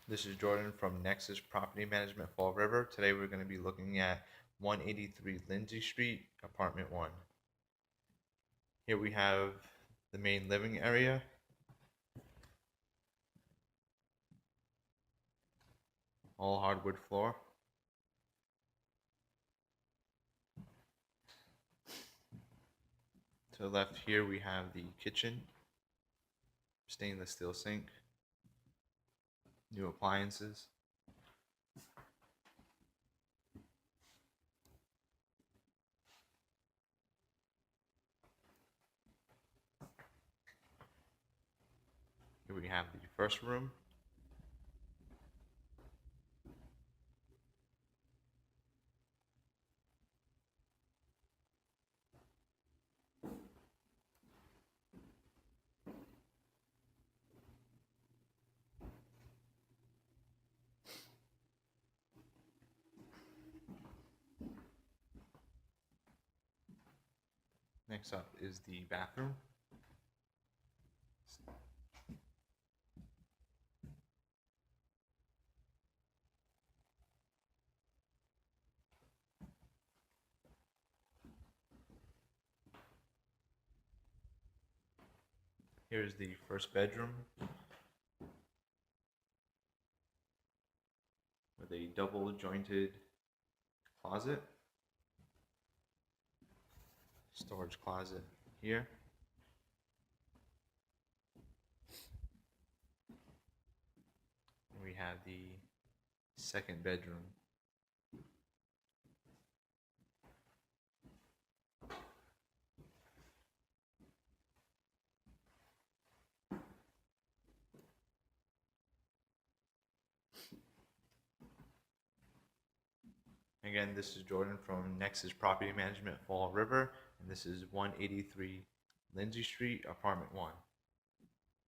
This is Jordan from Nexus Property Management, Fall River. Today we're going to be looking at 183 Lindsey Street, Apartment 1. Here we have the main living area. All hardwood floor. To the left here we have the kitchen, stainless steel sink, new appliances. Here we have the first room. Next up is the bathroom. Here's the first bedroom with a double jointed closet, storage closet here. And we have the second bedroom. Again, this is Jordan from Nexus Property Management, Fall River, and this is 183 Lindsey Street, Apartment 1.